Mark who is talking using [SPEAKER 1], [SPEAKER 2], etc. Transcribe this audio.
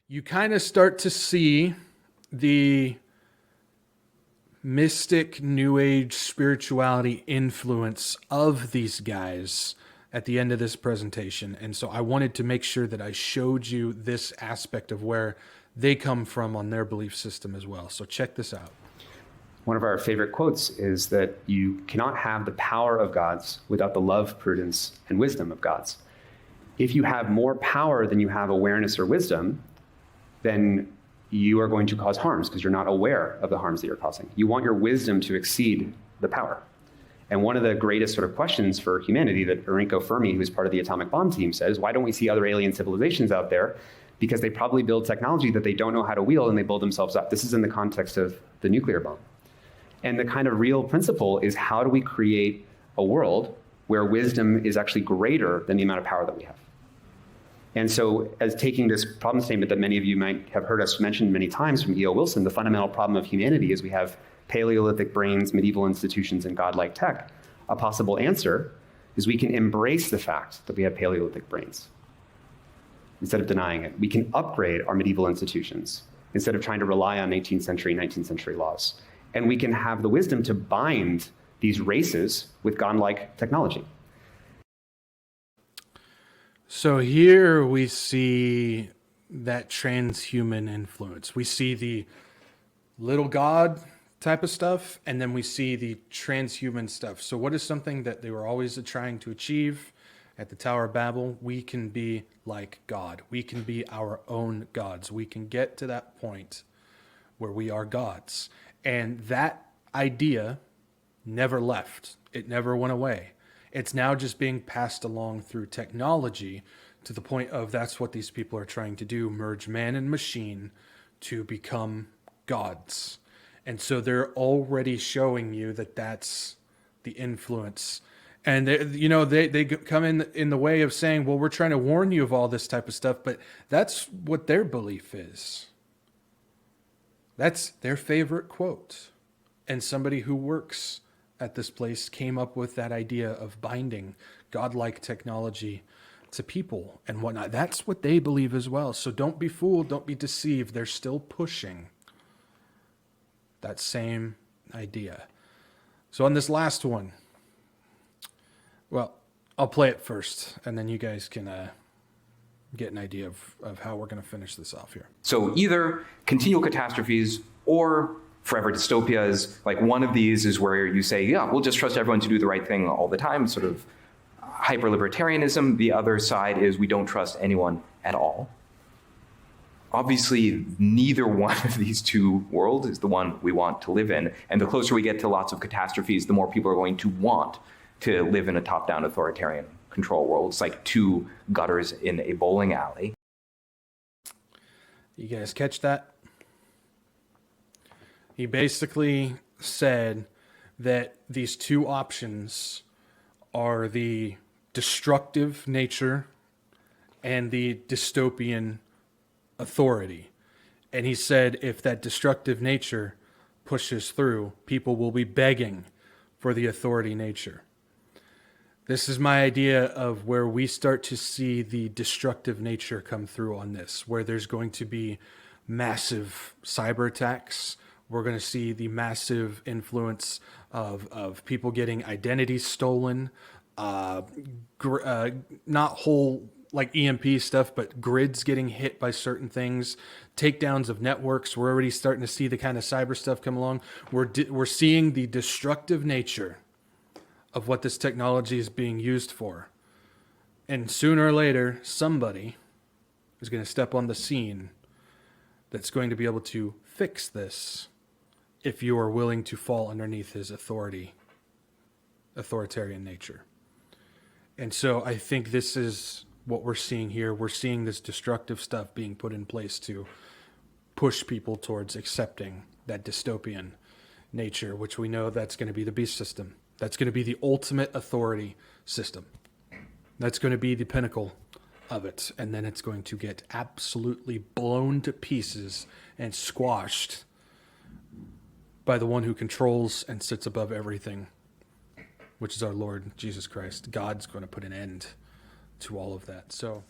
[SPEAKER 1] you kind of start to see the mystic new age spirituality influence of these guys at the end of this presentation. And so I wanted to make sure that I showed you this aspect of where they come from on their belief system as well. So check this out.
[SPEAKER 2] One of our favorite quotes is that you cannot have the power of gods without the love, prudence, and wisdom of gods. If you have more power than you have awareness or wisdom, then you are going to cause harms because you're not aware of the harms that you're causing. You want your wisdom to exceed the power. And one of the greatest sort of questions for humanity that Enrico Fermi, who's part of the atomic bomb team, says, why don't we see other alien civilizations out there? Because they probably build technology that they don't know how to wield and they build themselves up. This is in the context of the nuclear bomb. And the kind of real principle is, how do we create a world where wisdom is actually greater than the amount of power that we have? And so, as taking this problem statement that many of you might have heard us mention many times from E.O. Wilson, the fundamental problem of humanity is we have Paleolithic brains, medieval institutions, and godlike tech. A possible answer is we can embrace the fact that we have Paleolithic brains instead of denying it. We can upgrade our medieval institutions instead of trying to rely on 18th century, 19th century laws. And we can have the wisdom to bind these races with godlike technology.
[SPEAKER 1] So here we see that transhuman influence. We see the little god type of stuff, and then we see the transhuman stuff. So what is something that they were always trying to achieve at the Tower of Babel? We can be like God. We can be our own gods. We can get to that point where we are gods. And that idea never left. It never went away. It's now just being passed along through technology to the point of that's what these people are trying to do, merge man and machine to become gods. And so they're already showing you that that's the influence. And they come in the way of saying, well, we're trying to warn you of all this type of stuff, but that's what their belief is. That's their favorite quote. And somebody who works at this place came up with that idea of binding godlike technology to people and whatnot. That's what they believe as well. So don't be fooled, don't be deceived. They're still pushing that same idea. So on this last one, well, I'll play it first, and then you guys can get an idea of how we're going to finish this off here.
[SPEAKER 3] So either continual catastrophes or forever dystopias. Like, one of these is where you say, yeah, we'll just trust everyone to do the right thing all the time, sort of hyper-libertarianism. The other side is we don't trust anyone at all. Obviously, neither one of these two worlds is the one we want to live in. And the closer we get to lots of catastrophes, the more people are going to want to live in a top-down authoritarian control world. It's like two gutters in a bowling alley.
[SPEAKER 1] You guys catch that? He basically said that these two options are the destructive nature and the dystopian authority. And he said if that destructive nature pushes through, people will be begging for the authority nature. This is my idea of where we start to see the destructive nature come through on this, where there's going to be massive cyber attacks. We're going to see the massive influence of people getting identities stolen, not whole like EMP stuff, but grids getting hit by certain things, takedowns of networks. We're already starting to see the kind of cyber stuff come along. We're seeing the destructive nature of what this technology is being used for. And sooner or later, somebody is going to step on the scene that's going to be able to fix this if you are willing to fall underneath his authoritarian nature. And so I think this is what we're seeing here. We're seeing this destructive stuff being put in place to push people towards accepting that dystopian nature, which we know that's going to be the beast system. That's going to be the ultimate authority system. That's going to be the pinnacle of it. And then it's going to get absolutely blown to pieces and squashed by the one who controls and sits above everything, which is our Lord Jesus Christ. God's going to put an end to all of that. So